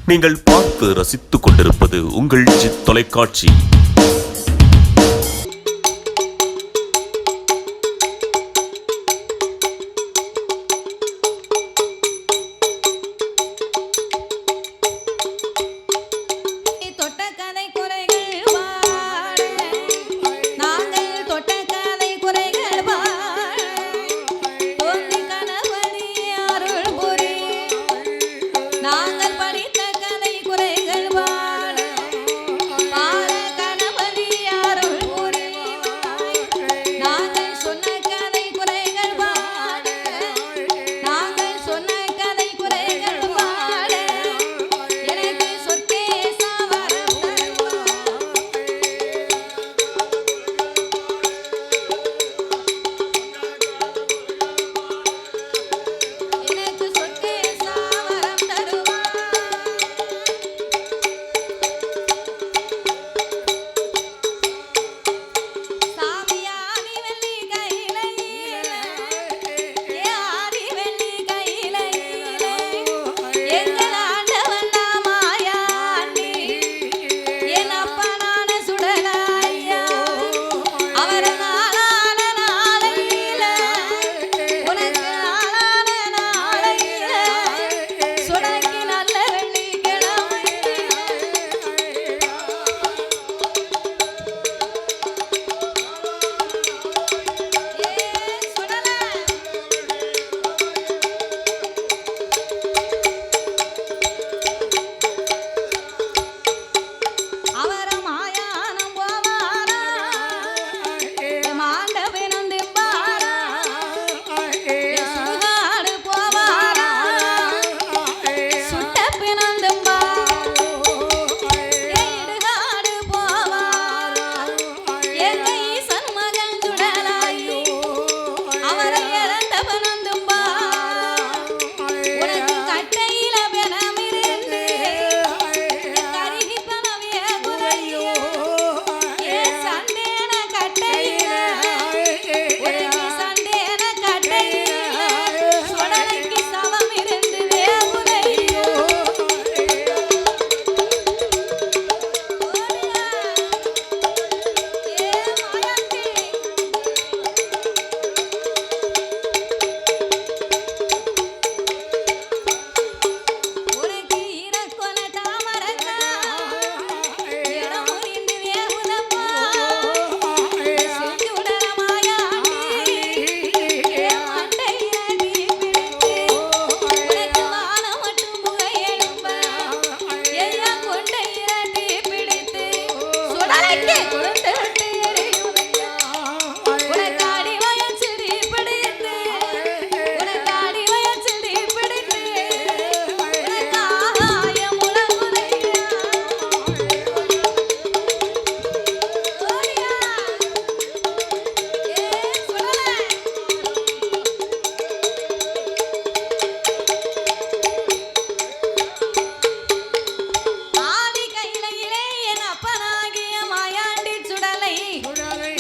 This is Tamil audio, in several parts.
நீங்கள் பார்த்து ரசித்துக் கொண்டிருப்பது உங்கள் ஜித் தொலைக்காட்சி.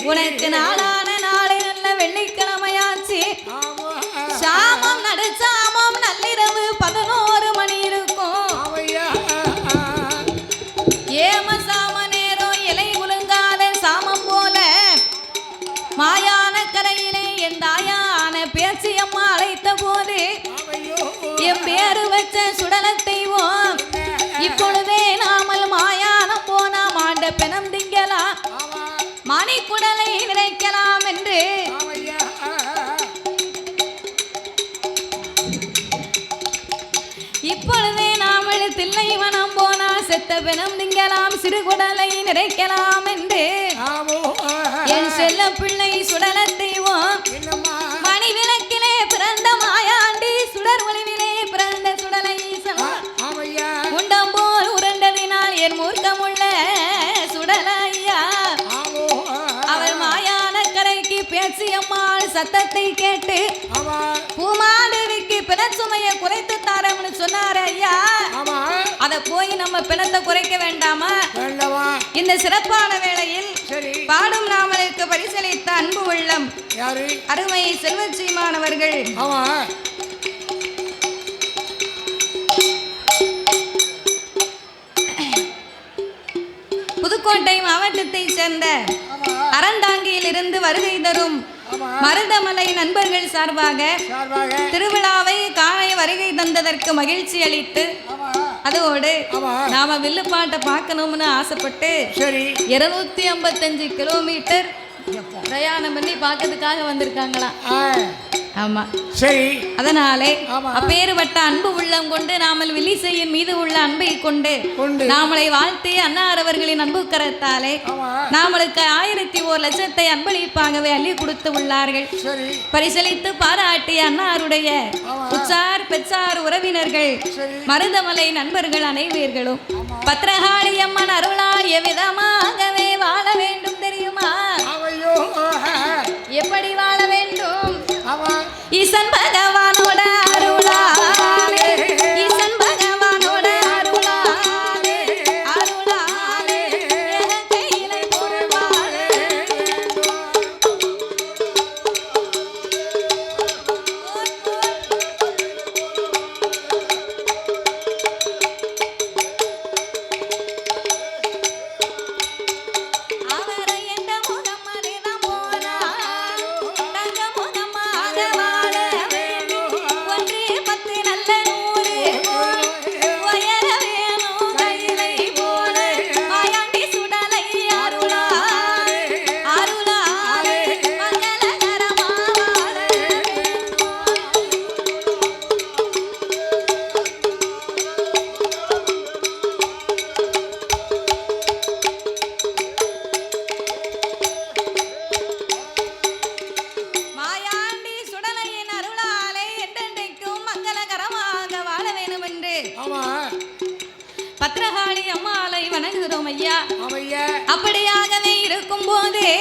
உனக்கு நாளான நாளை நல்ல வெள்ளிக்கிழமையாச்சு. சாமம் நடுச்சாமம் நள்ளிரவு 11 மணி இருக்கும். ஏம சாம நேரம் இலை உழுங்காத சாமம் போல மாயான கரையிலே என் தாயான பேச்சு அம்மா அழைத்த போது என் பேரு வச்ச சுடலத்தைவோம் இப்பொழுதே நாமல் மாயானம் போனா மாண்ட பெணம் திங்கலாம் மணிக்குடலை நினைக்கலாம் என்று இப்பொழுதே நாமல் தில்லை வனம் போனா செத்த பெணம் திங்கலாம் சிறுகுடலை நிறைக்கலாம் என்று என் செல்ல பிள்ளை சுடலத்தைவோம் மணி விளக்கிலே பிறந்த மாயாண்டி சுடர் ஒளிவிலே பிறந்த சுடலை உண்டம் போல் உருண்டதினால் என் மூர்க்கமுள்ள சுடலையா அவர் மாயான கரைக்கு பேச்சியம்மாள் சத்தத்தை கேட்டு பூமாதேவிக்கு பிணச்சுமையை குறைத்து தாரம்னு சொன்னாரு ஐயா. அத போய் நம்ம பிணத்தை குறைக்க வேண்டாமா? இந்த சிறப்பான வேளையில் பாடும் நாமலுக்கு பரிசளித்த அன்பு உள்ளம் அருமை செல்வச்சீமானவர்கள் சேர்ந்த அறந்தாங்கியில் இருந்து வருகை தரும் மருதமலை நண்பர்கள் சார்பாக திருவிழாவை காண வருகை தந்ததற்கு மகிழ்ச்சி அளித்து அதோடு நாம வில்லுப்பாட்டை பார்க்கணும்னு ஆசைப்பட்டு 255 கிலோமீட்டர் பிரயாணம் பண்ணி பார்க்கறதுக்காக வந்திருக்காங்களா? ஆமா, சரி. அதனாலே அப்பேறுபட்ட அன்பு உள்ளம் கொண்டு நாமல் வில்லிசையின் மீது உள்ள அன்பை கொண்டு நாமளை வாழ்த்தி அன்னார் அவர்களின் அன்பு கரத்தாலே நாமளுக்கு 1001 லட்சத்தை அன்பளிப்பாகவே அள்ளி கொடுத்து உள்ளார்கள். பரிசளித்து பாராட்டிய அன்னாருடைய உச்சார் பெற்றார் உறவினர்கள் மருதமலை நண்பர்கள் அனைவர்களும் பத்திரகாளி அம்மன் அருளால் எவ்விதமாகவே வாழ வேண்டும் தெரியுமா? எப்படி வாழ வேண்டும்? ஈசன் பகவானோட அருளாலே, ஈசன் பகவானோட அருளாலே, அருளாலே கையிலை பொருள் வாழ அவரை என்ற முகம் மறைதான் போனா தங்க முகமாக வாழ வேண்டும். 1 10 நல்ல 100 உயர வேணும் கையிலை போல மாயாண்டி சுடலை அருளாலே, அருளாலே மங்களகரமா வாழ வேண்டும். மாயாண்டி சுடலையின் அருளாலே என்றென்றைக்கும் மங்களகரமாக வாழ வேண்டும் என்று பத்திரகாளி அம்மாளை வணங்குகிறோம் ஐயா. அப்படியாகவே இருக்கும் போதே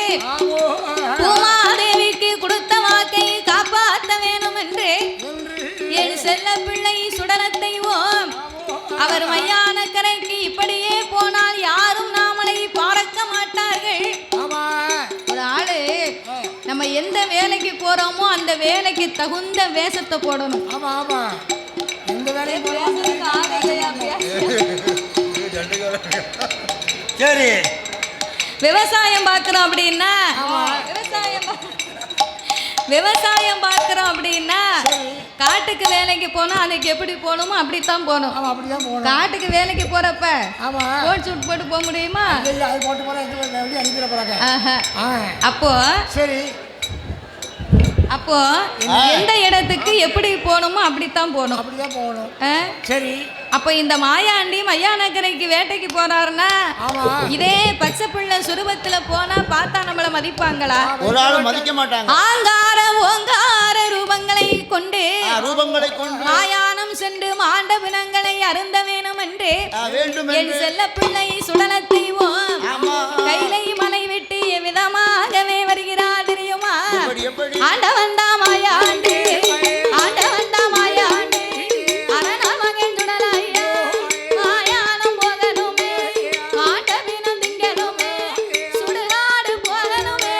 பூமாதேவிக்கு கொடுத்த வாக்கை காப்பாற்ற வேணும் என்று என் செல்ல பிள்ளை சுடலத்தை ஓம் அவர் மையான கரைக்கு இப்படியே போனால் யாரும் நாமளை பார்க்க மாட்டார்கள். ஒரு ஆளு நம்ம எந்த வேலைக்கு போறோமோ அந்த வேலைக்கு தகுந்த வேஷத்தை போடணும். சரி, விவசாயம் பார்க்கிறோம் அப்படின்னா விவசாயம் பார்க்கிறோம் அப்படின்னா காட்டுக்கு வேலைக்கு போனா அதுக்கு எப்படி போகணுமோ அப்படித்தான் போகணும். காட்டுக்கு வேலைக்கு போறப்ப கோட் சூட் போட்டு போக முடியுமா? அப்போ சரி, அப்போ எந்த இடத்துக்கு எப்படி போகணுமோ அப்படித்தான் போகணும். சரி, அப்போ இந்த மாயாண்டி மையானக்கரைக்கு வேட்டைக்கு போறாருன்னா இதே பச்சை பிள்ளை சுரூபத்துல போனா பார்த்தா நம்மள மதிப்பாங்களா? ஒரு ஆளும் மதிக்க மாட்டாங்க. ஆங்கார ஓங்கார ரூபங்களை கொண்டு மாயானம் சென்று மாண்ட பிணங்களை அருந்த வேணும் என்று என் செல்ல பிள்ளை சுடலத்தை கைலை மலை விட்டு எவ்விதமாகவே வருகிறார் தெரியுமா? ஆண்டவன் தான் மாயாண்டி, ஆண்டவன் தான் மாயாண்டி, அரணால் மகன் சுடலையா மாயானம் போகணுமே, ஆண்ட பிணம் திங்கணுமே, சுடுகாடு போகணுமே,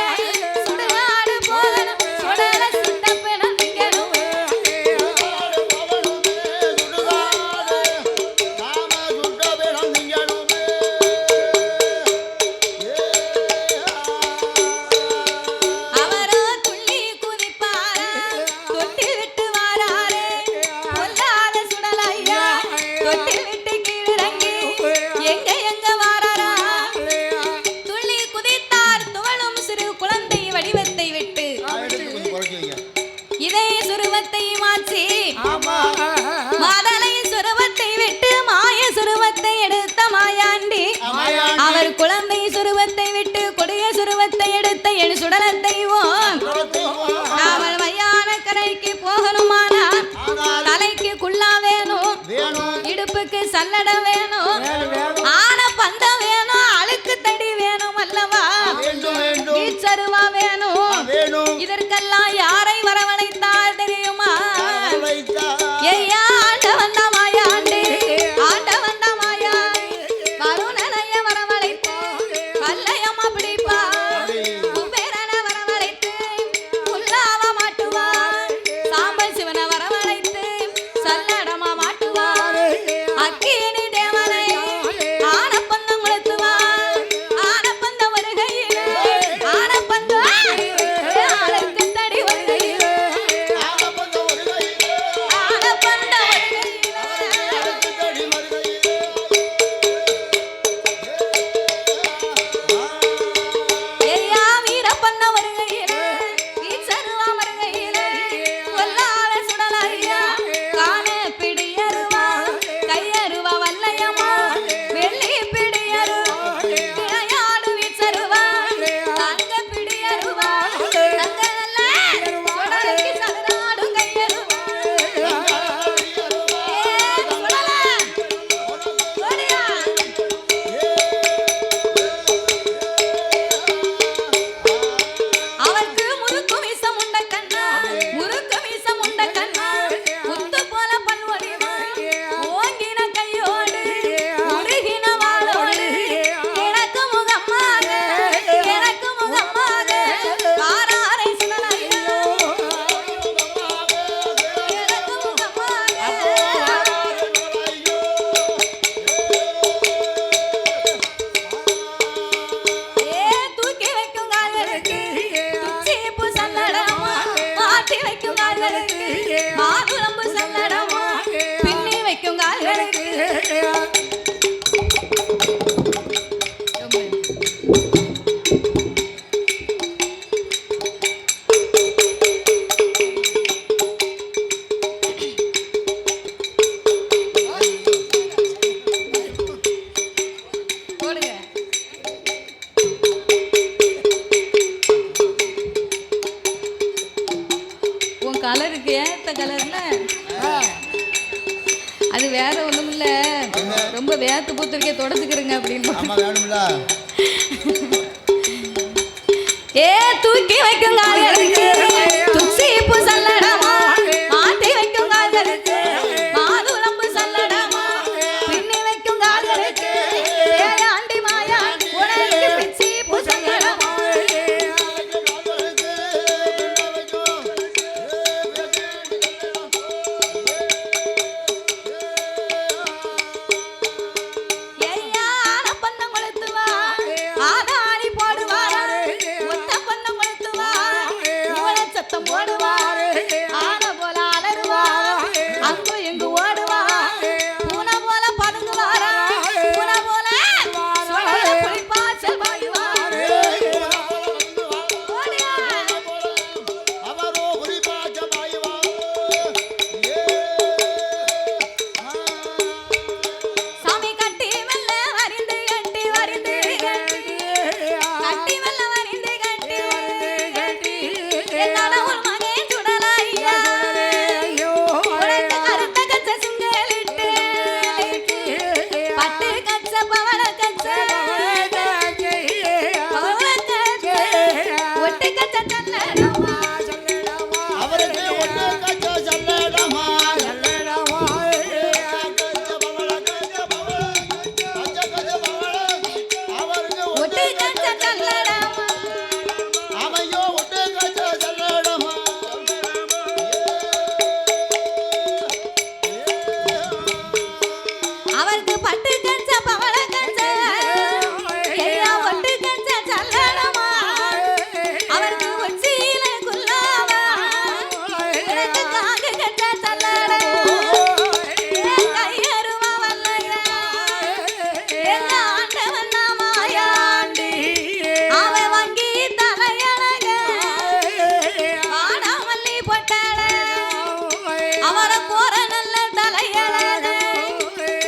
சுடுகாடு போகணும், சுடல சுட்ட பிணம் திங்கணுமே. அவரோ துள்ளி குதிப்பாரா, தொட்டி விட்டு வாராரே, பொல்லாத சுடலையா தொட்டி விட்டு கீழிறங்கி எங்க எங்க வாராரா? துள்ளி குதித்தார் துவளும் சிறு குழந்தை வடிவத்தை விட்டு இதே சுருவத்தை மாற்றி மாதலை சுருவத்தை விட்டு மாய சுருவத்தை எடுத்த மாயாண்டி அவர் குழந்தை சுருவத்தை விட்டு கொடிய சுருவத்தை எடுத்த என் சுடலத்தை அவள் மையான கரைக்கு போகணுமானா தலைக்கு குள்ளா வேணும், இடுப்புக்கு சல்லட வேணும், ஆன பந்தம் வேணும், அழுக்கு தடி வேணும் அல்லவா, சருவா வேணும். இதற்கெல்லாம் யாரை வரவழைத்தார் தெரியுமா? ஐயா ஆண்டவன் தான் மாயாண்டி, ஆண்டவன் தான் மாயாண்டி, வருணனைய வரவழைத்து கல்லையம்மா பிடிப்பா, குபேரன வரவழைத்து புல்லாவ மாட்டுவார், சாம்பல் சிவனை வரவழைத்து சல்லடமா மாட்டுவார், அக்கினி தேவனை ஆனப்பந்தம் கொளுத்துவார். காதலுக்கு போடுங்க. உன் கலருக்கு ஏத்த கலர்ல அது வேற ஒண்ணும் இல்ல, ரொம்ப வேத்து பூத்திருக்கே தொடச்சுக்கிறங்க அப்படின்னு. ஆமா வேணும்ல. ஏ தூக்கி வைக்கும் காதலுக்கு துச்சி பூ சல்லடமா, மாட்டி வைக்கும் காதலுக்கு மாதுளம்பு சல்லடமா, பின்னி வைக்கும் காதலுக்கு ஏயாண்டி மாயா உனக்கு பிச்சி பூ சல்லடமா. ஏய்யான பண்ணம் கொளுத்துவா, ஆதாரி போடுவாரா, ஒத்த பண்ணம் கொளுத்துவா, மூளை சத்தம் போடுவா, ஆனை போல அலறுவா, அங்கு இங்கு ஓடுவா, பூனை போல பதுங்குவாரா, பூனை போல சுழல குளிப்பா செல்வாயுவா. ஓடியா. அவரோ குறிப்பாச்ச பாய்வா. சாமி கட்டி மெல்ல வரிந்து கட்டி வரிந்து கட்டி மெல்ல வரிந்து கட்டி என்னோட ஒரு மகன் சுடலாய்யா, உனக்கு கருத்த கச்ச சிங்கலிட்டு பட்டு கச்ச பவள கச்ச பவள கச்ச ஒட்டு கச்ச சல்லடமா. அவருக்கு ஒட்டு கச்ச சல்லடமா. அவருக்கு ஒட்டு கச்ச சல்லடமா. அவையோ ஒட்டு கச்ச சல்லடமா. அவருக்கு பட்டு கச்ச பவள கச்ச ஐயா ஒட்டு கச்ச சல்லடமா. அவருக்கு உச்சியில குல்லாவா, எனக்கு காது கச்ச சல்லடமா. என் கையருவா வல்லையா, எங்க ஆண்டவன் நாமாயாண்டி, அவன் வங்கி தலையழக ஆடாமல்லி பொட்டழ, அவரை கோர நல்ல தலையழக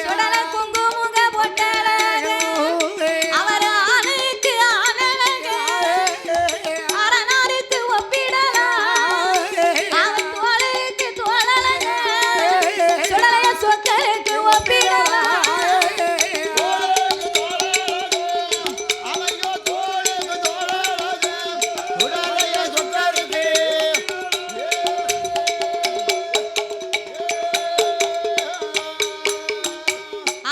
சுடல குங்குமுக பொட்டழக, அவர் ஆணுக்கு ஆனழக அரணாருக்கு ஒப்பிடலாம், அவன் தோளுக்கு தோழழக சுடலைய சொக்கருக்கு ஒப்பிடலாம். அவையோ தோளுக்கு தோழழகு உடலைய சொக்கருக்கு.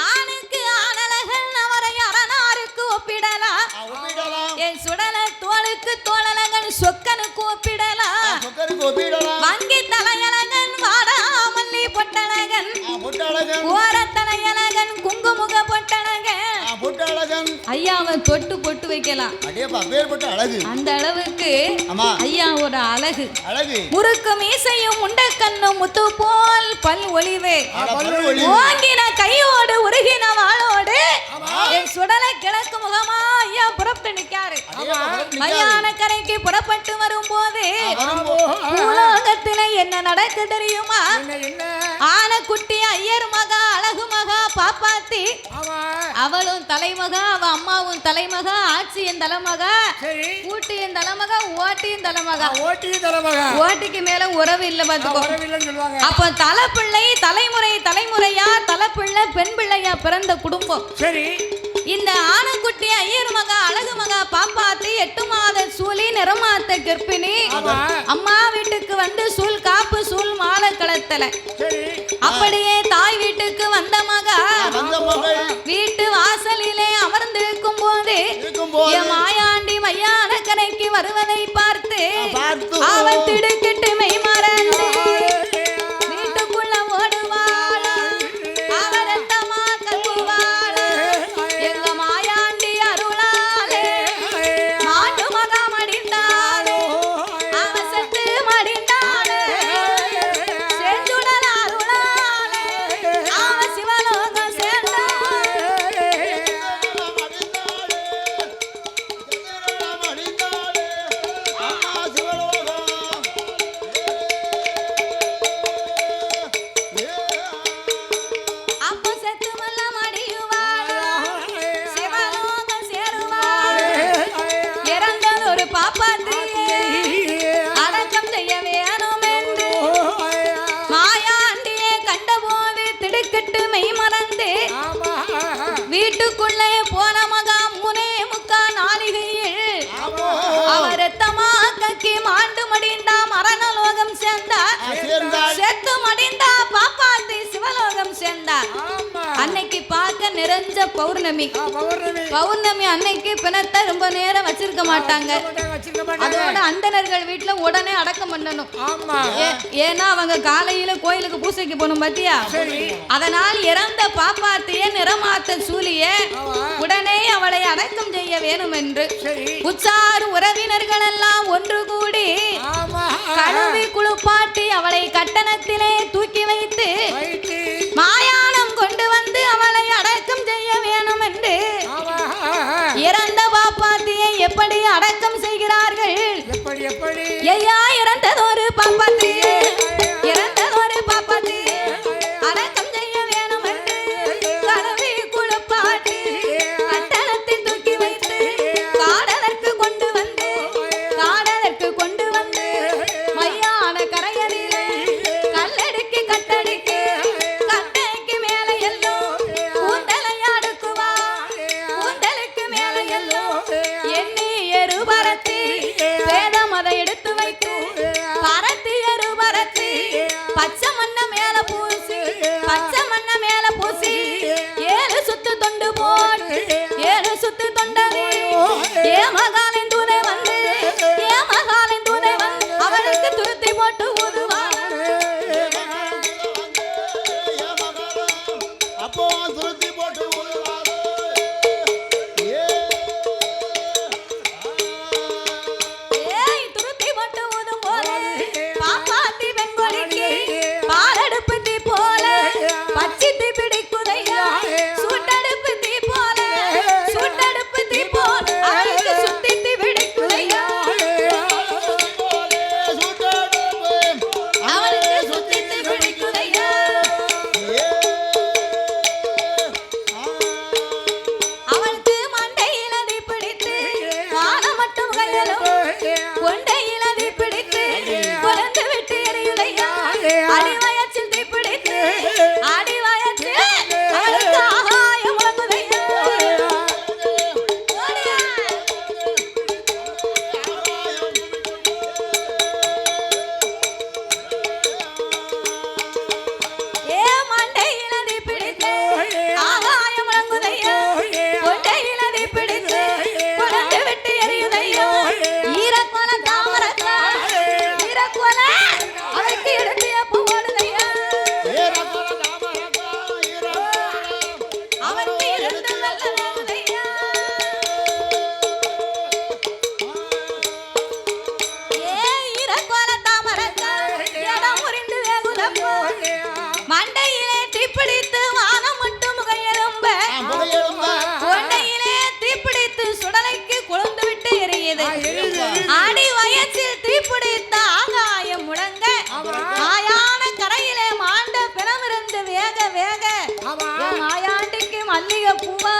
ஆணுக்கு ஆனழகன் அவரை அரணாருக்கு ஒப்பிடலாம், ஒப்பிடலாம். என் சுடல தோளுக்கு தோழழகன் சொக்கனுக்கு ஒப்பிடலாம். சொக்கருக்கு ஒப்பிடலாம். வங்கி தலையழகன் வாடாமல்லி பொட்டழகன், பொட்டழகன். ஓர தலையழகன் குங்குமுக பொட்டழகன். பொட்டழகன். ஐயா அவன் தொட்டு பொட்டு வைக்கலாம், அடேப்பா பேர்பட்ட அழகு. அந்த அளவுக்கு ஆமா ஐயா ஒரு அழகு. அழகு. முறுக்கு மீசையும் முண்டக்கண்ணும் முத்து போல் பல் ஒளிவே, பல்வழி. ஓங்கின கையோடு உருகின வாளோடு என் சுடல கிழக்கு முகமா ஐயா புறப்பட்டு நிக்காரு. மயான கரைக்கு புறப்பட்டு வரும்போது பூலோகத்துல என்ன நடக்கு தெரியுமா? ஆனக்குட்டி ஐயர் மகா அழகு மகா பாப்பாத்தி, அவளும் தலைமகா, அவ அம்மாவும் தலைமகா, ஆட்சியின் தலைமகா, ஊட்டியின் தலைமகா, ஓட்டியின் தலைமகா. ஓட்டிக்கு மேல உறவு இல்ல பாத்துக்கோ. அப்ப தலைப்பிள்ளை தலைமுறை தலைமுறையா தலைப்பிள்ளை பெண் பிள்ளையா பிறந்த குடும்பம். சரி. இந்த ஆனக்குட்டி ஐயர் மகா அழகு மகா பாப்பாத்தி 8 மாத சூழி நிறமாத்த கர்ப்பிணி அம்மா வீட்டுக்கு வந்து சூழ் காப்பு சூழ் மாலை களத்தல. அப்படியே தாய் வீட்டுக்கு வந்த மகா வீட்டு வாசலிலே அமர்ந்திருக்கும் போது என் மாயாண்டி மையான கரைக்கு வருவதை பார்த்து அவன் திடுக்கிட்டு மெய் மறந்து வீட்டுக்குள்ள ஓடுவாள். அவரத்தமா கத்துவாள். எங்க மாயாண்டி அருளாலே மாட்டு மகா மடிந்தாளே, அவ செத்து மடிந்தாளே, செஞ்சுடல் அருளாலே அவ சிவல கெட்டு மெய் மறந்து வீட்டுக்குள்ளே போன மகா முனே முக்கா நாளிகையில் அவர் எத்தமா கக்கி மாண்டு மடிந்தா மரணலோகம் சேர்ந்தார். செத்து மடிந்தா பாப்பாத்தி சிவலோகம் சேர்ந்தார். அன்னைக்கு பார்க்க நிறைஞ்ச பௌர்ணமி. பௌர்ணமி அன்னைக்கு பிணத்தை ரொம்ப நேரம் வச்சிருக்க மாட்டாங்க. அதோட அந்தணர்கள் வீட்டுல உடனே அடக்கம் பண்ணணும். ஏன்னா அவங்க காலையில கோயிலுக்கு பூசைக்கு போகணும் பாத்தியா. அதனால் இறந்த பாப்பாத்திய நிறமாத்த சூழிய உடனே அவளை அடக்கம் செய்ய வேணும் என்று உச்சார் உறவினர்கள் எல்லாம் ஒன்று கூடி கழுவி குளிப்பாட்டி அவளை கட்டணத்திலே தூக்கி வைத்து மாயாணம் கொண்டு வந்து அவளை அடக்கம் செய்ய வேணும் என்று இறந்த பாப்பாத்தியை எப்படி அடக்கம் செய்கிறார்கள்? ஐயா இறந்ததொரு பாப்பாத்தியே, இறந்ததொரு பாப்பாத்தியே அடக்கம் செய்ய வேணும் என்று கழுவி குளிப்பாட்டி கட்டணத்தில் தூக்கி வைத்து காடதற்கு கொண்டு வந்து மையான கரையடியிலே கல்லடிக்கு கட்டடிக்கு கட்டைக்கு மேல எல்லாம் கூந்தலை அடுக்குவா. கூந்தலுக்கு மேல எல்லாம் எண்ணி எருபரத்தி வேதம் அதை எடுத்து வைத்து பரத்தி எருபரத்தி பச்சை மண்ண மேல பூசி ஏழு சுத்து தொண்டு போட்டு ஏழு சுத்து தொண்டனே ஏமகாலின் தூதை வந்து அவளுக்கு துருத்தி போட்டு ஊதுவார். அப்போ துருத்தி போட்டு துருத்தி போட்டு ஊதும் போல பாப்பாத்தி பெண்கொடிக்கு பாலடுப்பு தீ போல பச்சி தீ பிடிக்குதையா. சூட்டடுப்பு தீ போல அவளுக்கு சுத்தி தீ பிடிக்குதையா. அவளுக்கு சுத்தி தீ பிடிக்குதையா. அவளுக்கு மண்டையில தீ பிடித்து வானம் மட்டும் கையலும் கொண்டையில தீ பிடித்து குழந்து விட்டு எரியுதையா. அடிவயச்சில் தீ பிடித்து அடிவயச்சில் அவளுக்கு ஆகாயம் முழங்குதையா. ஏ மண்டையில தீ பிடித்து ஆகாயம் முழங்குதையா. கொண்டையில தீ பிடித்து குழந்து விட்டு எரியுதையா. ஈரக்கோல தாமரக்கா ஈரக்கோல அவருக்கு எடுத்து எப்ப ஓடுதையா. அவருக்கு இருந்து வெள்ள வேகுதையா. ஏ ஈரக்கோல தாமரக்கா இடம் முறிந்து வேகுதப்போ மண்டையிலே தீப்பிடித்து வானம் மட்டும் முகையெலும்ப கொண்டையிலே தீப்பிடித்து சுடலைக்கு கொழுந்து விட்டு எரியுது. ஆடி வயசில் தீப்பிடித்த ஆகாயம் முழங்க மாயான கரையிலே மாண்ட பிணமிருந்து வேக வேக என் மாயாண்டிக்கு மல்லிகை பூவா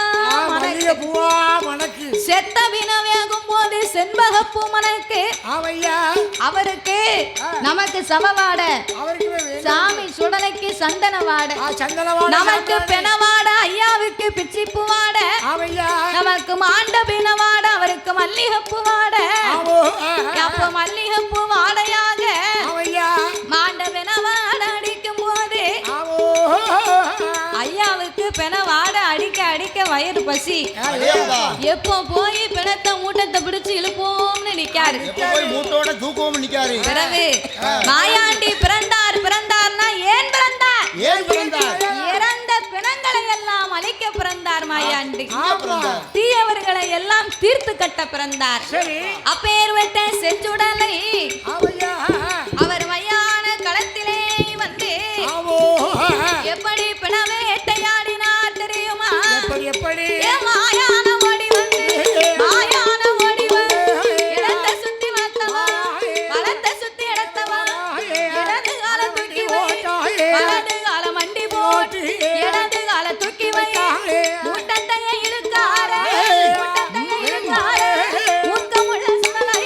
மணக்கு. செத்த பிண வேகும் போது செண்பகப்பூ மணக்கு. அவருக்கு நமக்கு சவவாட சாமி சுடலைக்கு சந்தன வாட. நமக்கு பிணவாட ஐயாவுக்கு பிச்சிப்பூ வாட. நமக்கு மாண்ட பிணவாட அவருக்கு மல்லிகைப்பூ வாட. அப்ப மல்லிகைப்பூ வாடையாக மாண்ட பிணவாட அடிக்கும் போது ஐயாவுக்கு பிணவாட அடிக்க அடிக்க வயிறு பசி. எப்போ போய் பிணத்தை மூட்டத்தை பிடிச்சு இழுப்போம்னு நிக்காரு. மூட்டோட தூக்கவும் நிக்காரு. பிறகு மாயாண்டி பிறந்தார்னா ஏன் பிறந்தார்? இறந்த பிணங்களை எல்லாம் அழிக்க பிறந்தார் மாயாண்டி. தீயவர்களை எல்லாம் தீர்த்து கட்ட பிறந்தார். அப்பேர்வட்ட செஞ்சுடலை அவர் மையான களத்திலே வந்து எப்படி பிணவேட்டையாடினார் தெரியுமா? மாயான ஓடி வந்து இடத்தை சுத்தி வளர்த்தவா வளத்தை சுத்தி எடுத்தவா இடது கால தூக்கி வை வலது கால மண்டி போட்டு இடது கால தூக்கி வை மூட்டத்தை இழுக்கார ஊக்கமுள்ள சுடலை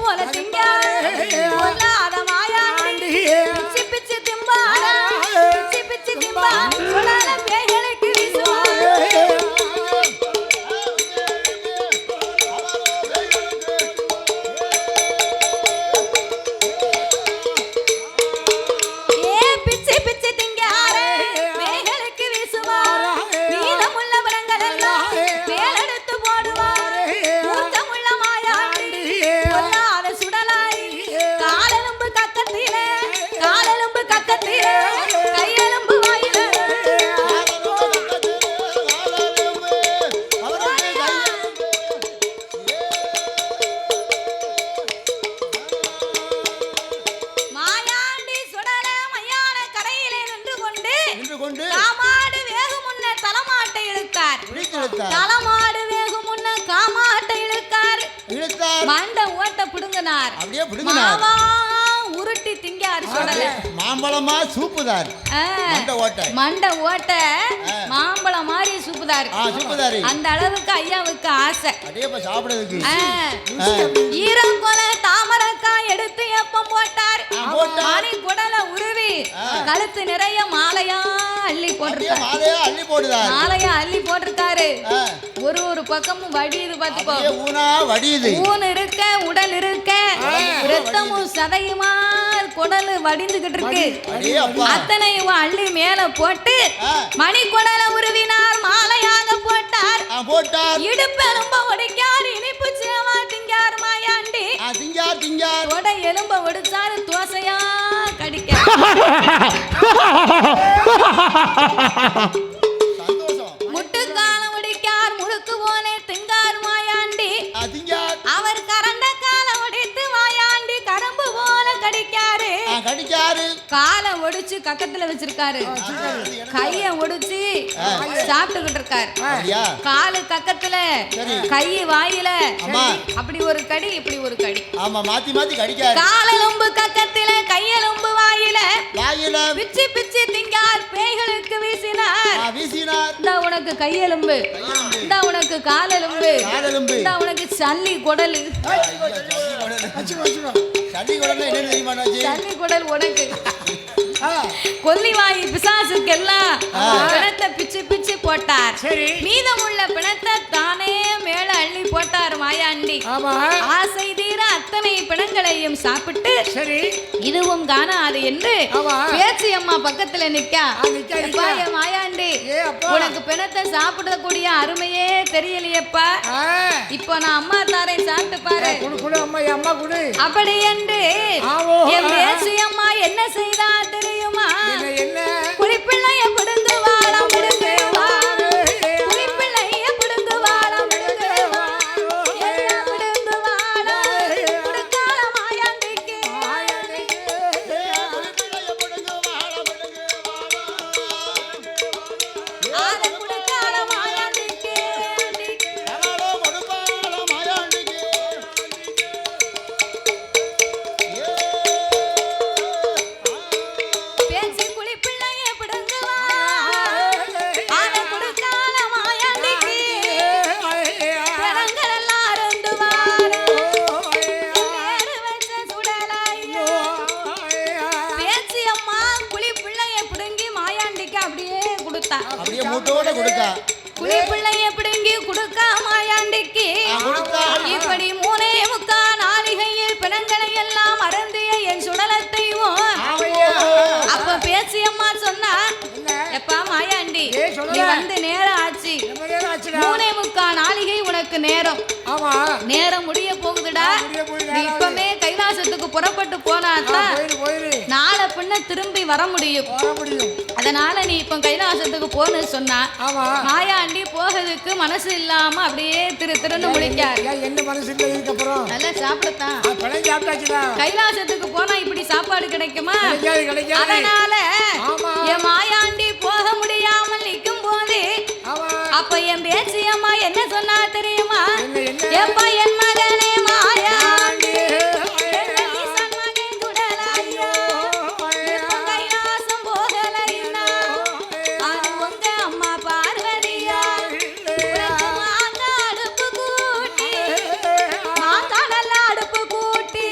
போல திங்காரு பொல்லாத மாயாண்டி பிச்சு பிச்சு திம்பாரா பிச்சு பிச்சு திம்பா சுடல பேய்களுக்கு வீசுவாரு தலமாடு வேகும் முன்ன காமாட்டை இழுத்தார் மண்ட ஓட்ட புடுங்கினார் மாவா உருட்டி திங்காரு சுடல மாம்பழமா சூப்புதார் மண்ட ஓட்ட மாம்பழம் மாதிரி சூப்புதார் அந்த அளவுக்கு ஐயாவுக்கு ஆசை சாப்பிடுறதுக்கு ஈரங்கொலை தாமரக்காய் எடுத்து எப்பம் போட்டார் மணி குடல உருவி கழுத்து நிறைய மாலையா அள்ளி போட்டிருக்காரு மாலையா அள்ளி போட்டிருக்காரு ஒரு பக்கமும் வடியுது பாத்துக்கோ ஊன் இருக்க உடல் இருக்க ரத்தமும் சதையுமா குடல் வடிந்துகிட்டு இருக்கு அத்தனையும் அள்ளி மேல போட்டு மணி குடல உருவினார் மாலையாக போட்டார் இடுப்பெலும்ப ஒடிக்கார் இனிப்பு சேவா திங்கார் மாயாண்டி உடை எலும்ப ஒடிச்சாரு தோசையா கடிக்க முட்டுக்கால ஒடிக்கார் முழுக்கு போல திங்கார் மாயாண்டி அவர் கரண்ட கால ஒடித்து மாயாண்டி கரும்பு போல கடிக்காரு காலை ஒடிச்சு கக்கத்துல வச்சிருக்காரு கைய ஒடிச்சு சாப்பிட்டுக்கிட்டு இருக்காரு காலு கக்கத்துல கை வாயில அப்படி ஒரு கடி இப்படி ஒரு கடி காலெலும்பு கக்கத்துல கையெலும்பு வாயில பிச்சு பிச்சு திங்கார் பேய்களுக்கு வீசினார் இந்த உனக்கு கையெலும்பு இந்த உனக்கு காலெலும்பு இந்த உனக்கு சல்லி குடலு சல்லி குடல் உனக்கு கொல்லிவாயி பிசாசுக்கெல்லாம் பிணத்தை பிச்சு பிச்சு போட்டார் மீதமுள்ள பிணத்தை தானே மேல அள்ளி போட்டார் மாயாண்டி ஆசை தீர அத்தனை பிணங்களையும் சாப்பிட்டு இதுவும் காணாது என்று பேச்சு அம்மா பக்கத்துல நிக்கா மாயாண்டி உனக்கு பிணத்தை சாப்பிடக்கூடிய அருமையே தெரியலையப்பா இப்போ நான் அம்மா தாரை சாப்பிட்டு பாரு அப்படி என்று என் பேச்சு அம்மா என்ன செய்தா தெரியுமா குளிப்பிள்ளைய பிடுங்கு வாழம் பிடுங்கு குளிப்பிள்ளைய பிடுங்கு வாழம் பிடுங்கு கொடுக்கால மாயாண்டிக்கு கொடுக்கால மாயாண்டிக்கு குளிப்பிள்ளைய பிடுங்கி கொடுக்கா மாயாண்டிக்கு இப்படி 3:45 நாளிகையில் பிணங்களை எல்லாம் அருந்திய என் சுடலத்தையும் அப்ப பேச்சியம்மா சொன்னா எப்பா மாயாண்டி நீ வந்து நேரம் ஆச்சு 3:45 நாளிகை உனக்கு நேரம் முடிய போகுதுடா நீ இப்பமே கைலாசத்துக்கு புறப்பட்டு போனாதான் நாளை பின்ன திரும்பி வர முடியும் அதனால நீ இப்ப கைலாசத்துக்கு போன்னு சொன்னா மாயாண்டி போகிறதுக்கு மனசு இல்லாம அப்படியே திருன்னு முடிக்காரு என்ன மனசு இல்ல இதுக்கு அப்புறம் நல்லா சாப்பிடத்தான் கைலாசத்துக்கு போனா இப்படி சாப்பாடு கிடைக்குமா அதனால என் மாயாண்டி போக முடியாமல் நிற்கும் போது அப்ப என் பேச்சியம்மா என்ன சொன்னா தெரியுமா எப்ப என் மகனே மாயாண்டி அடுப்பு கூட்டி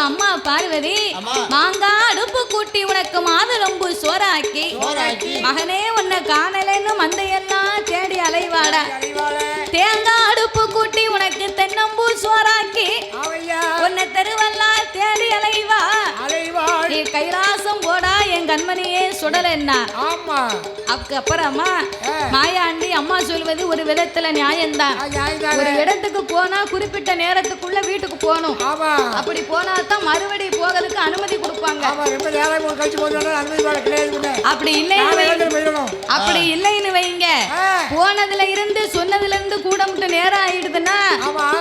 அம்மா பார்வதி ஆமா. மாங்காய் அடுப்பு கூட்டி உனக்கு மாதுளம்பு சோறாக்கி மகனே உன்னை காணலன்னு மந்தையெல்லாம் தேடி அலைவாடா. தேங்காய் அடுப்பு கூட்டி உனக்கு தென்னம்பூ சோறாக்கி உன்னை தெருவெல்லாம் தேடி அலைவா. நீ கைலாசம் போடா என் கண்மணியே சுடல என்ன. அதுக்கப்புறமா மாயாண்டி அம்மா சொல்வது ஒரு விதத்துல நியாயம்தான். ஒரு இடத்துக்கு போனா குறிப்பிட்ட நேரத்துக்குள்ள வீட்டுக்கு போகணும். அப்படி போனா தான் மறுபடி போகிறதுக்கு அனுமதி கொடுப்பாங்க. அப்படி இல்லைன்னு வைங்க, போனதுல இருந்து சொன்னதுல இருந்து கூட மட்டும் நேரம் ஆயிடுதுன்னா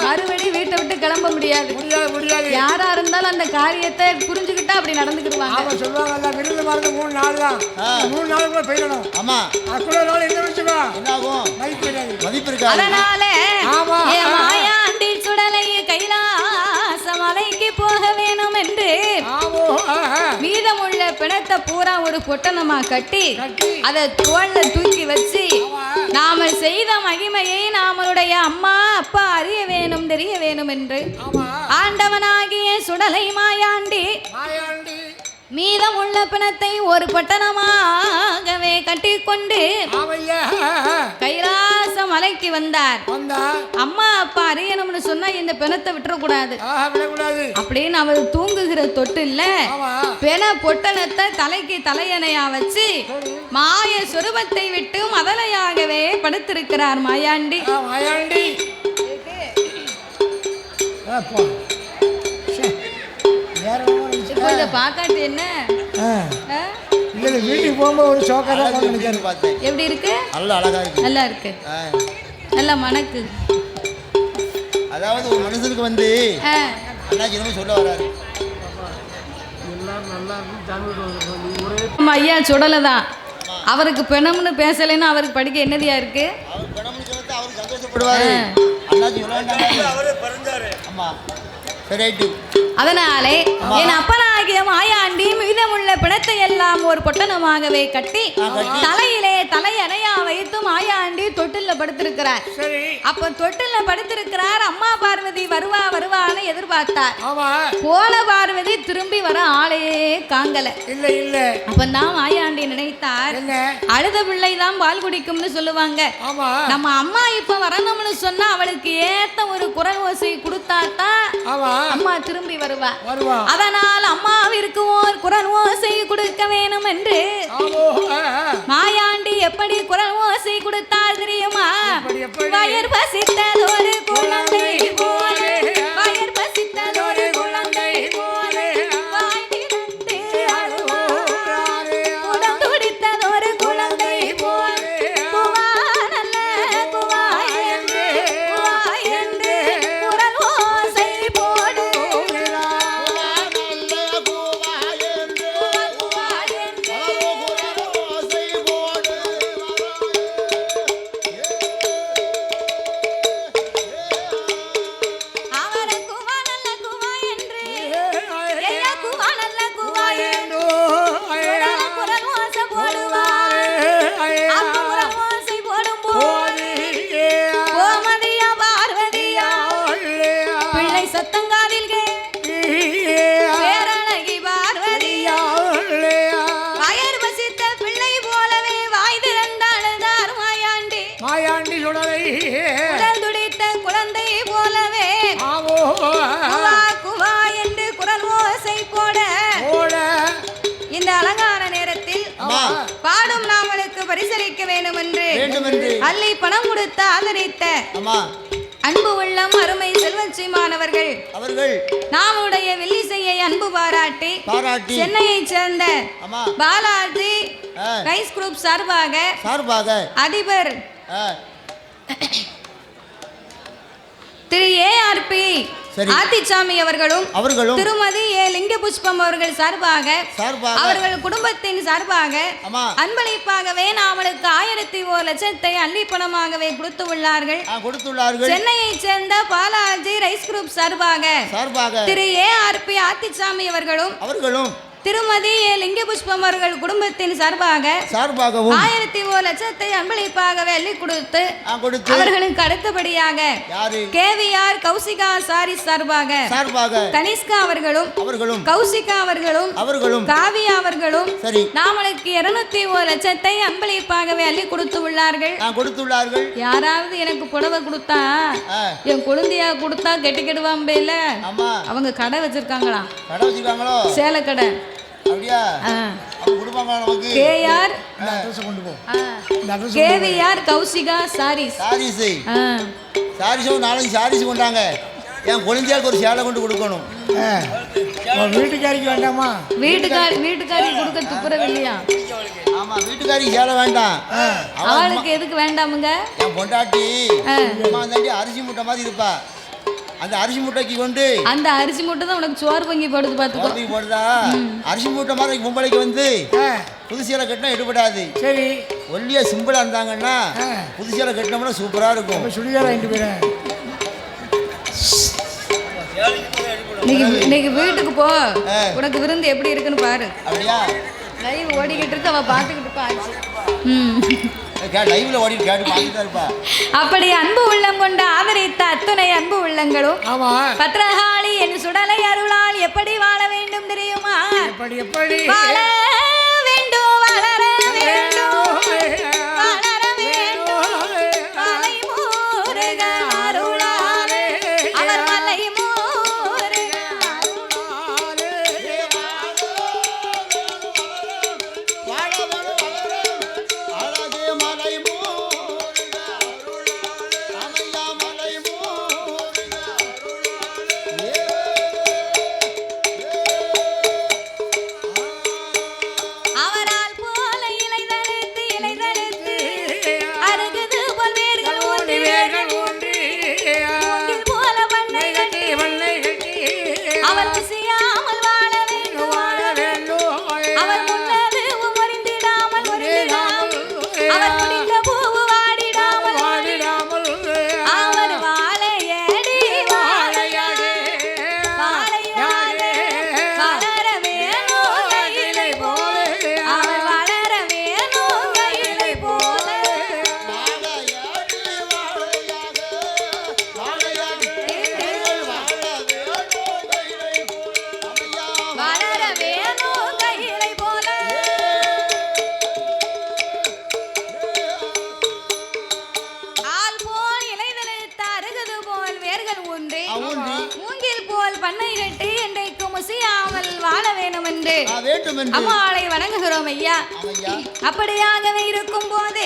மறுபடி வீட்டை விட்டு கிளம்ப முடியாது. யாரா இருந்தாலும் அந்த காரியத்தை புரிஞ்சுக்கிட்டா அப்படி நடந்துக்கிடுவாங்க. அதனால மாயாண்டி சுடலை கைலாச மலைக்கு போக வேணும் என்று மீதமுள்ள பிணத்தை பூரா ஒரு பொட்டணமா கட்டி அதை தோல்ல தூக்கி வச்சு நாம செய்த மகிமையை நாமளுடைய அம்மா அப்பா அறிய வேணும் தெரிய வேணும் என்று ஆண்டவனாகிய சுடலை மாயாண்டி மீதம் உள்ள பிணத்தை ஒரு பட்டணமாகவே கட்டிக்கொண்டு கைலாச மலைக்கு வந்தார். அம்மா அப்பா அறியணும்னு சொன்னா இந்த பிணத்தை விட்டுறக்கூடாது அப்படின்னு அவர் தூங்குகிற தொட்டில்ல பிண பொட்டணத்தை தலைக்கு தலையணையா வச்சு மாய சொரூபத்தை விட்டு மதலையாகவே படுத்திருக்கிறார் மாயாண்டி. பாக்காட்டு என்ன வீட்டுக்கு போகும்போது ஒரு சோக்கா எப்படி இருக்கு? நல்லா இருக்கு, நல்லா மணக்கு. அதாவது ஒரு மனுஷனுக்கு வந்து சொல்ல வராது. ஐயா சுடலைதான் அவருக்கு பிணம்னு பேசலைன்னா அவருக்கு படிக்க என்னதியா இருக்கு? அதனாலே என் அப்பனாகிய மாயாண்டி மீதமுள்ள பிணத்தை எல்லாம் ஒரு பொட்டணமாகவே கட்டி தலையிலே தலையணையா வைத்து மாயாண்டி தொட்டில்ல படுத்திருக்கிறார். அப்ப தொட்டில்ல படுத்திருக்கிறார். அம்மா பார்வதி வருவான்னு எதிர்பார்த்தார். போன பார்வதி திரும்பி வர ஆளையே காங்கல. அப்பதான் மாயாண்டி நினைத்தார், அழுத பிள்ளைதான் பால் குடிக்கும்னு சொல்லுவாங்க. நம்ம அம்மா இப்ப வரணும்னு சொன்னா அவளுக்கு ஏத்த ஒரு குரல் ஓசை கொடுத்தாத்தான் அம்மா திரும்பி வருவா. அதனால் அம்மாவிற்கு ஓர் குரல் ஓசை கொடுக்க வேணும் என்று மாயாண்டி எப்படி குரல் ஓசை கொடுத்தார் தெரியுமா? வயர் பசித்ததொரு குழந்தை போல, வயர் பசித்ததொரு குழந்தை போல, வாய் திறந்து அழுவார், உடம் துடித்ததொரு குழந்தை போல, குவா நல்ல குவா என்று குரல் ஓசை போடு. பாடும் நாமளுக்கு பரிசளிக்க வேண்டும் என்று அள்ளி பணம் கொடுத்த ஆதரித்த அன்பு உள்ளம் அருமை செல்வச்சிமானவர்கள் நாமுடைய வெள்ளிசையை அன்பு பாராட்டி சென்னையை சேர்ந்த பாலாஜி ரைஸ் குரூப் சார்பாக அதிபர் திரு ஏஆர்பி ஆதிச்சாமி அவர்களும் திருமதி ஏ லிங்க புஷ்பம் அவர்கள் சார்பாக அவர்கள் குடும்பத்தின் சார்பாக அன்பளிப்பாகவே நாமளுக்கு 1,001 லட்சத்தை அள்ளி பணமாகவே கொடுத்து உள்ளார்கள். சென்னையை சேர்ந்த பாலாஜி ரைஸ் குரூப் சார்பாக திரு ஏஆர்பி ஆதிச்சாமி அவர்களும் திருமதி லிங்க புஷ்பம் அவர்கள் குடும்பத்தின் சார்பாகவும் 1001 லட்சத்தை அன்பளிப்பாக அள்ளி கொடுத்து அவர்களுக்கு அடுத்தபடியாக கேவிஆர் கௌசிகா சாரி சார்பாக கனிஷ்கா அவர்களும் கௌசிகா அவர்களும் காவியா அவர்களும் நாமளுக்கு 201 லட்சத்தை அன்பளிப்பாகவே அள்ளி கொடுத்துள்ளார்கள். யாராவது எனக்கு புடவை கொடுத்தா என் குழந்தையா கொடுத்தா கெட்டுக்கிடுவாம்பேல அவங்க கடை வச்சிருக்காங்களா? சேலை கடை. கேவிஆர் கௌசிகா சாரீஸ் நாலஞ்சு சாரீஸ் கொண்டாங்க. என் குழந்தையாருக்கு ஒரு சேலை கொண்டு கொடுக்கணும். வீட்டுக்காரிக்கு வேண்டாமா? வீட்டுக்காரி கொடுக்க துப்புரவு இல்லையா? ஆமா, வீட்டுக்காரிக்கு சேலை வேண்டாம். அவளுக்கு எதுக்கு வேண்டாமுங்க? என் பொண்டாட்டி அரிசி மூட்டை மாதிரி இருப்பா. அந்த அரிசி மூட்டைக்கு கொண்டு அந்த அரிசி மூட்டை தான் உனக்கு சோறு பொங்கி போடுது. பாத்துக்கோ, போடுதா? அரிசி மூட்டை மாதிரி பொம்பளைக்கு வந்து புது சேலை கட்டினா எடுபடாது. சரி, ஒல்லியா சிம்பிளா இருந்தாங்கன்னா புது சேலை கட்டினோம்னா சூப்பரா இருக்கும். சுடிதார் வாங்கிட்டு போயிடுறேன். இன்னைக்கு வீட்டுக்கு போ, உனக்கு விருந்து எப்படி இருக்குன்னு பாரு. அப்படியா? லைவ் ஓடிக்கிட்டு இருக்கு, அவ பாத்துக்கிட்டு பாச்சு. அப்படி அன்பு உள்ளம் கொண்டு ஆதரித்த அத்துணை அன்பு உள்ளங்களும் பத்ரகாளி என் சுடலை அருளால் எப்படி வாழ வேண்டும் தெரியுமா? எப்படி வாழ வேண்டும், வளர வேண்டும், வளர வேண்டும். மலை முருக அருளாலே, அவர் மலை முருக அம்மாளை வணங்குகிறோம் ஐயா. அப்படியாகவே இருக்கும் போது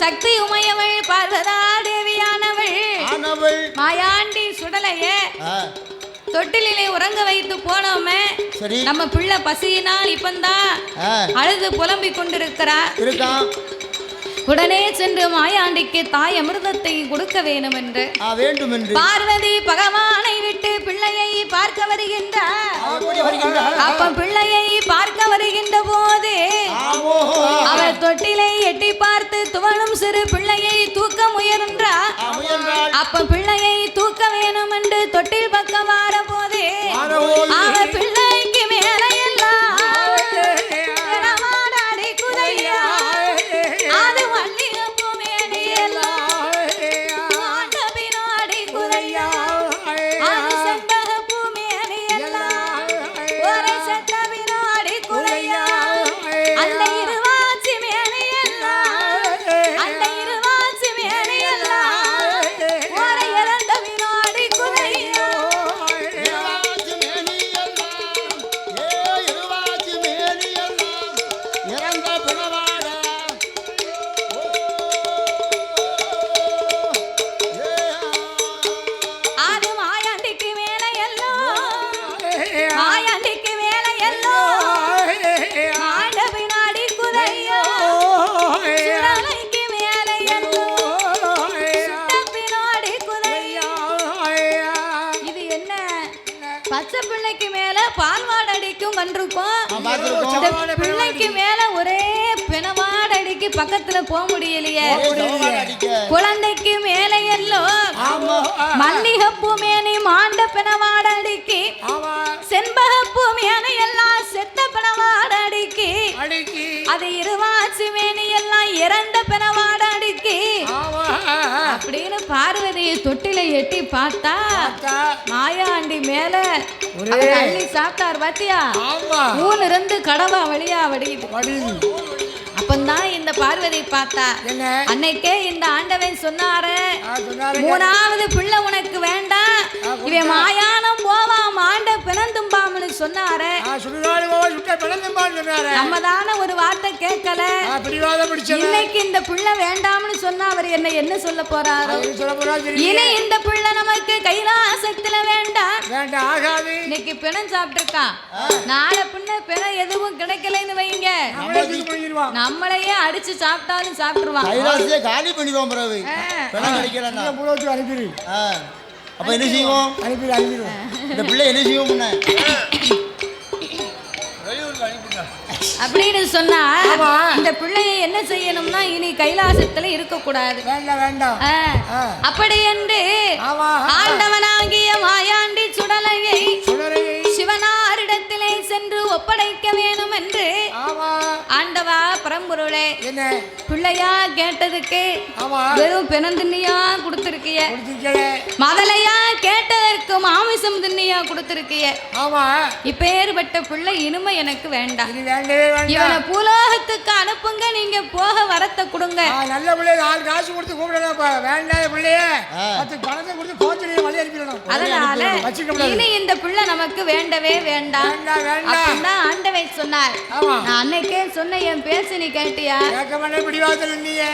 சக்தி உமையவள் பார்வதா தேவியானவள் மாயாண்டி சுடலைய தொட்டிலே உறங்க வைத்து போனோமே. நம்ம பிள்ளை பசியினால் இப்பந்தான் அழுது புலம்பிக் கொண்டிருக்கிறார். உடனே சென்று மாயாண்டிக்கு தாய் அமிர்தத்தை கொடுக்க வேண்டும் என்று பார்வதி பகவானை விட்டு பிள்ளையை பார்க்க வருகின்றார். அப்ப பிள்ளையை பார்க்க வருகின்ற போது அவர் தொட்டிலை எட்டி பார்த்து துவளும் சிறு பிள்ளையை தூக்க முயன்றார். அப்ப பிள்ளையை தூக்க வேணும் என்று தொட்டில் பக்கம் வார போது அவர் பிள்ளைக்கு மேல எல்லாம் பிள்ளைக்கு மேல ஒரே பிணவாடடிக்கு பக்கத்துல போக முடியலையே. குழந்தைக்கு மேல எல்லோ மல்லிகைப்பூ மேனி மாண்ட பிணவாடடிக்கு செண்பகப்பூ மேன எல்லாம் செத்த பிணவாட அடுக்கி அடிக்கி அது இருவாச்சு மேனி எல்லாம் இறந்த பிணவாட அடுக்கி ஆமா அப்படின்னு பார்வதியை தொட்டில எட்டி பார்த்தா அக்கா மாயாண்டி மேல ஒரே அவர் அள்ளி சாப்பிட்டார் பாத்தியா ஆமா ஊன் இருந்து கடவா வழியா வடியுது வடிது அப்பந்தான் இந்த பார்வதி பார்த்தா என்ன அன்னைக்கே இந்த ஆண்டவன் சொன்னாரு சொன்னாரு மூணாவது பிள்ளை உனக்கு வேண்டாம் இவன் மாயானம் போவான் மாண்ட பிணந்தும்பாம்னு சொன்னாரு சுடுகாடு போவா சுட்ட பிளந்தும்பான்னு சொன்னாரு நம்ம தானே ஒரு வார்த்தை கேட்கல பிடிவாதம் பிடிச்சது இன்னைக்கு இந்த பிள்ளை வேண்டாம்னு சொன்னா அவர் என்ன சொல்ல போறாரு சொல்ல போறாரு இனி இந்த பிள்ளை நமக்கு கைலாசத்துல வேண்டாம் வேண்டாம் ஆகாது இன்னைக்கு பிணம் சாப்பிட்டு இருக்கான் நாளை பின்ன பிணம் எதுவும் கிடைக்கலன்னு வைங்க நம்மளே தூக்கி போயிருவான் நம்மளையே அடிச்சு சாப்பிட்டாலும் சாப்பிட்டுருவான் கைலாசத்தையே காலி பண்ணிடுவோம் பிறகு பணம் கிடைக்கலன்னா புலோத்து அனுப்பிடு அப்ப என்ன செய்வோம் அனுப்பிடுவோம் இந்த பிள்ளை என்ன செய்வோம் முன்ன அப்படின்னு சொன்னா ஆமா. இந்த பிள்ளைய என்ன செய்யணும்னா இனி கைலாசத்துல இருக்க கூடாது வேண்டாம் வேண்டாம் அப்படி என்று ஆமா ஆண்டவனாகிய மாயாண்டி சுடலையை சுடரையை சிவனாரிடத்திலே சென்று ஒப்படைக்க வேணும் என்று ஆமா ஆண்டவா பரம்பொருளே என்ன பிள்ளையா கேட்டதுக்கு ஆமா வெறும் பிணந்தின்னியா கொடுத்திருக்கிய கொடுத்துருக்கே முதலையா கேட்டதற்கு மாமிசம் தின்னியா கொடுத்திருக்கிய ஆமா இப்பேற்பட்ட பிள்ளை இனிமே எனக்கு வேண்டாம் இது வேண்டவே வேண்டாம் இவனை பூலோகத்துக்கு அனுப்புங்க நீங்க போக வரத்தை கொடுங்க நல்ல பிள்ளைய 4 காசு கொடுத்து கூப்பிடணும் வேண்டாத பிள்ளைய 10 பணத்தை கொடுத்து கோத்திரியை வழி அனுப்பிடணும் அதனால வச்சுக்க இனி இந்த பிள்ளை நமக்கு வேண்டவே வேண்டாம் வேண்டாம் வேண்டாம் அப்பதான் ஆண்டவை சொன்னார் ஆமா நான் அன்னைக்கே சொன்ன என் பேச நீ கேட்டியா கேட்க மாட்டே பிடிவாதல் நீயே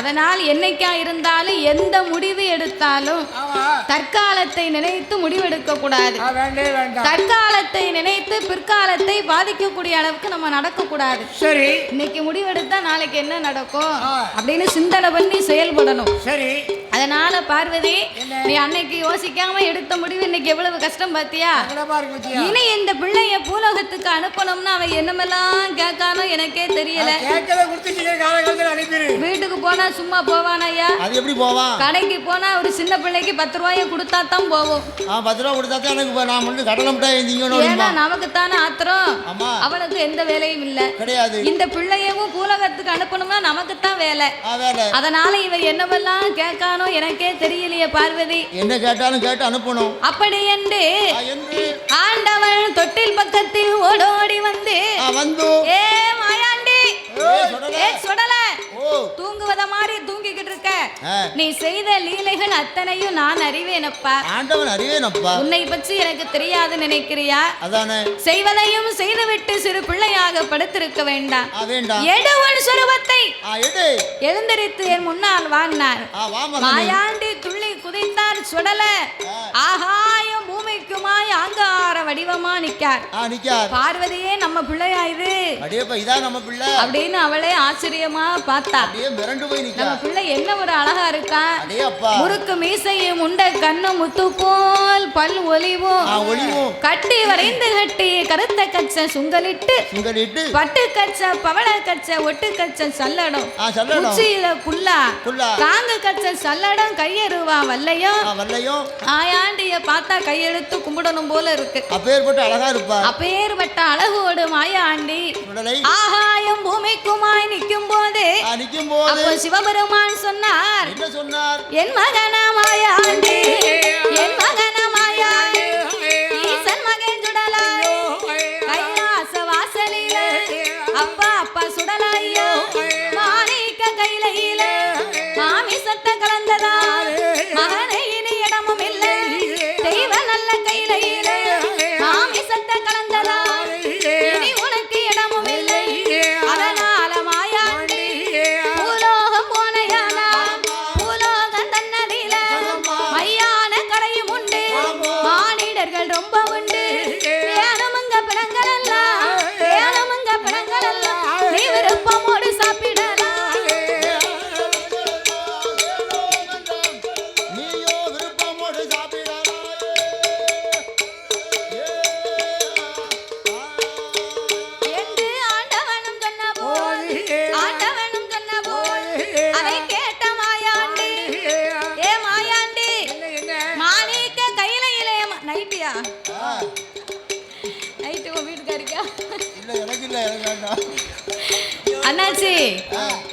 அதனால் என்னைக்கா இருந்தாலும் எந்த முடிவு எடுத்தாலும் ஆமா தற்காலத்தை நினைத்து முடிவெடுக்க கூடாது வேண்டவே வேண்டாம் தற்காலத்தை நினைத்து பிற்காலத்தை பாதிக்கக்கூடிய அளவுக்கு நம்ம நடக்க கூடாது சரி இன்னைக்கு முடிவெடுத்தா நாளைக்கு என்ன நடக்கும் அப்படின்னு சிந்தனை பண்ணி செயல்படணும் சரி அதனால பார்வதி நீ அன்னைக்கு யோசிக்காம எடுத்த முடிவு இன்னைக்கு எவ்வளவு கஷ்டம் பாத்தியா இனி இந்த பிள்ளைய பூலோகத்துக்கு அனுப்பணும்னா அவன் என்னமெல்லாம் கேட்கானோ எனக்கே தெரியல வீட்டுக்கு போனா சும்மா போவானையா அது எப்படி போவான் கடைக்கு போனா ஒரு சின்ன பிள்ளைக்கு 10 ரூபாயை கொடுத்தா தான் போவோம் 10 ரூபா கொடுத்தா தான் எனக்கு நான் மட்டும் கடலை மிட்டாய் திங்கணும் ஏன்னா நமக்கு தானே ஆத்திரம் ஆமா அவனுக்கு எந்த வேலையும் இல்ல கிடையாது இந்த பிள்ளையவும் பூலகத்துக்கு அனுப்பணும்னா நமக்கு தான் வேலை வேலை அதனால இவன் என்னவெல்லாம் கேட்கானோ எனக்கே தெரியலையே பார்வதி என்ன கேட்டாலும் கேட்டு அனுப்பணும் அப்படி என்று என்று ஆண்டவன் தொட்டில் பக்கத்தில் ஓடோடி வந்து வந்து ஏ மாயாண்டி ஏ சுடல ஓ தூங்குவத மாதிரி தூங்கிக்கிட்டு இருக்க நீ செய்த லீலைகள் அத்தனையும் நான் அறிவேனப்பா ஆண்டவன் அறிவேனப்பா உன்னை பற்றி எனக்கு தெரியாது நினைக்கிறியா அதானே செய்வதையும் செய்துவிட்டு சிறு பிள்ளையாக படுத்திருக்க வேண்டாம் வேண்டாம் எடு உன் சுரூபத்தை எடு எழுந்தரித்து என் முன்னால் வாங்கினார் மாயாண்டி துள்ளி குதித்தார் சுடல ஆகாயம் பூமிக்குமாய் ஆங்கார வடிவமா நிக்கார் பார்வதியே நம்ம பிள்ளையா இது இதான் நம்ம பிள்ளை அப்படின்னு அவளே ஆச்சரியமா பார்த்தா மிரண்டு போய் நம்ம பிள்ளை என்ன ஒரு அழகா இருக்கா அப்பா முறுக்கு மீசையும் உண்ட கண்ணு முத்து போல் பல் ஒளிவும் கட்டி வரைந்து கட்டி கருத்த கச்ச சுங்கலிட்டு பட்டு கச்ச பவள கச்ச ஒட்டு கச்ச சல்லடம் உச்சியில குல்லா தாங்க கச்ச சல்லடம் கையருவா வல்லையும் ஆயாண்டிய பார்த்தா கையெடுத்து கும்பிடணும் போல இருக்கு அப்பேற்பட்ட அழகா இருப்பா அப்பேற்பட்ட அழகோடு மாயாண்டி ஆகாயம் பூமிக்குமாய் நிற்கும் போது அப்போ சிவபெருமான் சொன்னார் என் மகனா மாயாண்டி என் மகனா மாயாண்டி ஈசன் மகன் சுடலாய் கைலாச வாசலில அப்பா அப்பா சுடலாயோ மாணிக்க கையில மாமிசத்தை கலந்ததா மகனை இனி இடமும் இல்லை தெய்வ நல்ல கையில மாமிசத்தை கலந்ததா இனி உனக்கு இடமும் இல்லை அதனால மாயாண்டி பூலோகம் போனையானா பூலோகம் தன்னதில மையான கரையும் உண்டு மானிடர்கள் ரொம்ப உண்டு ஏனமுங்க பிணங்கள் எல்லாம் ஏனமுங்க பிணங்கள் எல்லாம் நீ விருப்பமோடு சாப்பிடலாம் அண்ணாச்சி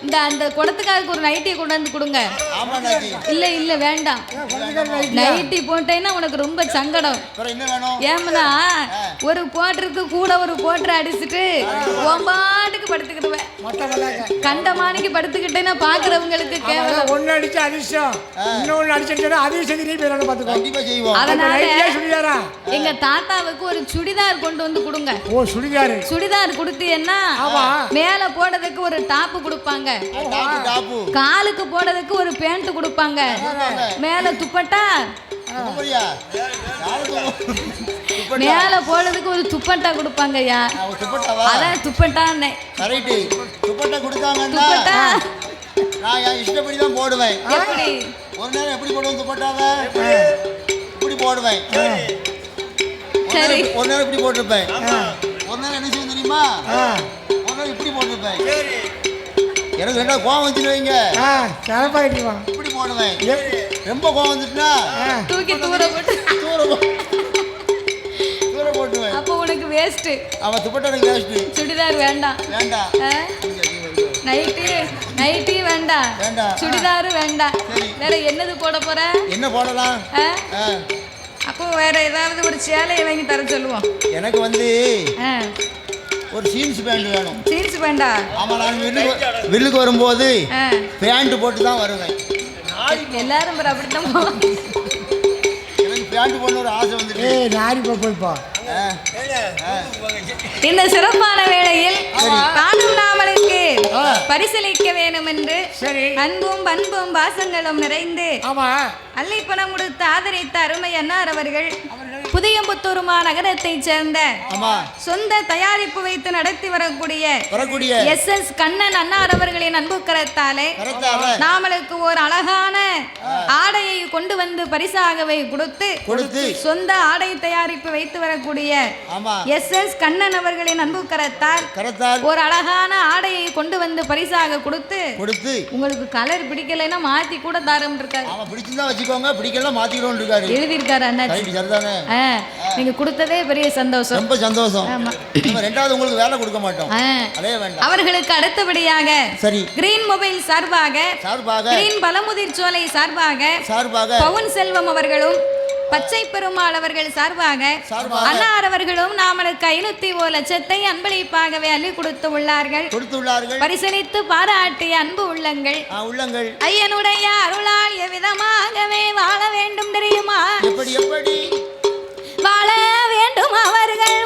இந்த அந்த குடத்துக்காருக்கு ஒரு நைட்டியை கொண்டு வந்து கொடுங்க. ஆமா அண்ணாச்சி. இல்ல வேண்டாம், நைட்டி போட்டேன்னா உனக்கு ரொம்ப சங்கடம். என்ன வேணும்? ஏமனா ஒரு போட்டருக்கு கூட ஒரு போட்டரை அடிச்சுட்டு ஒம்பாட்டுக்கு படுத்துக்கிடுவேன். கண்டமானிக்கு படுத்துக்கிட்டேன்னா பாக்குறவங்களுக்கு கேவலம். ஒன்னு அடிச்சு அதிர்ஷ்டம், இன்னொன்னு அடிச்சுட்டா அதிர்ஷ்டம் நீ பேரான பாத்துக்கோ. கண்டிப்பா செய்வோம். அதனால எங்க தாத்தாவுக்கு ஒரு சுடிதார் கொண்டு வந்து கொடுங்க. ஓ சுடிதார். சுடிதார் கொடுத்தீங்கன்னா மேல போடுறதுக்கு ஒரு டாப்பு கொடுப்பாங்க, காலுக்கு போடுறதுக்கு ஒரு பேண்ட் கொடுப்பாங்க, மேல துப்பட்டா மேல போடுறதுக்கு ஒரு துப்பட்டா கொடுப்பாங்கய்யா. அதான் துப்பட்டான்னு. துப்பட்டா கொடுத்தாங்கன்னா நான் என் இஷ்டப்படி தான் போடுவேன். எப்படி ஒரு நேரம் எப்படி போடுவேன்? துப்பட்டாவை இப்படி போடுவேன், சரி. ஒரு நேரம் இப்படி போட்டிருப்பேன், ஒரு நேரம் என்ன செய்யும் தெரியுமா? ஒரு நேரம் இப்படி போட்டிருப்பேன். எனக்கு ரெண்டா கோவம் வந்துட்டு வைங்க, இப்படி போடுவேன். ரொம்ப கோவம் வந்துட்டுனா தூக்கி தூர போட்டுவேன். அப்போ உனக்கு வேஸ்ட். அவன் துப்பட்டா எனக்கு வேஸ்ட். சுடிதார் வேண்டாம். நைட்டி வேண்டாம், சுடிதாரு வேண்டாம். வேற என்னது போட போற? என்ன போடலாம்? அப்போ வேற ஏதாவது ஒரு சேலையை வாங்கி தர சொல்லுவோம். எனக்கு வந்து ஒரு ஜீன்ஸ் பேண்ட் வேணும். ஜீன்ஸ் பேண்டா? ஆமா, நான் வில்லுக்கு வரும்போது பேண்ட் போட்டு தான் வருவேன். எல்லாரும் அப்படித்தான் எனக்கு பேண்ட் போடணும் ஒரு ஆசை வந்துட்டு. நாரி போய்ப்பா. இந்த சிறப்பான வேளையில் காணும் நாமளுக்கு பரிசளிக்க வேண்டும் என்று அன்பும் பண்பும் பாசங்களும் நிறைந்து அள்ளிப்பணம் கொடுத்து ஆதரித்த அருமை அன்னார் அவர்கள் புதியம்புத்தூர் நகரத்தை சேர்ந்த சொந்த தயாரிப்பு வைத்து நடத்தி வரக்கூடிய SS கண்ணன் அன்னார் அவர்களின் அன்பு கரத்தாலே நாமளுக்கு ஒரு அழகான ஆடையை கொண்டு வந்து பரிசாகவே கொடுத்து சொந்த ஆடை தயாரிப்பு வைத்து வரக்கூடிய SS கண்ணன் அவர்களின் அன்பு கரத்தால் ஒரு அழகான ஆடையை கொண்டு வந்து பரிசாக கொடுத்து உங்களுக்கு கலர் பிடிக்கலைன்னா மாத்தி கூட தாரம் இருக்காரு. எழுதியிருக்காரு அண்ணாச்சி. நீங்க கொடுத்ததே பெரிய சந்தோஷம். ரொம்ப சந்தோஷம். ரெண்டாவது உங்களுக்கு வேலை கொடுக்க மாட்டோம். அவர்களுக்கு அடுத்தபடியாக கிரீன் மொபைல் சார்பாக கிரீன் பழமுதிர் சோலை சார்பாக பவுன் செல்வம் அவர்களும் பச்சை பெருமாள் அவர்கள் சார்பாக அன்னார் அவர்களும் நாமளுக்கு 501 லட்சத்தை அன்பளிப்பாகவே அள்ளி கொடுத்து உள்ளார்கள். பரிசளித்து பாராட்டிய அன்பு உள்ளங்கள் ஐயனுடைய அருளால் எவ்விதமாகவே வாழ வேண்டும் தெரியுமா? வாழ வேண்டும் அவர்கள்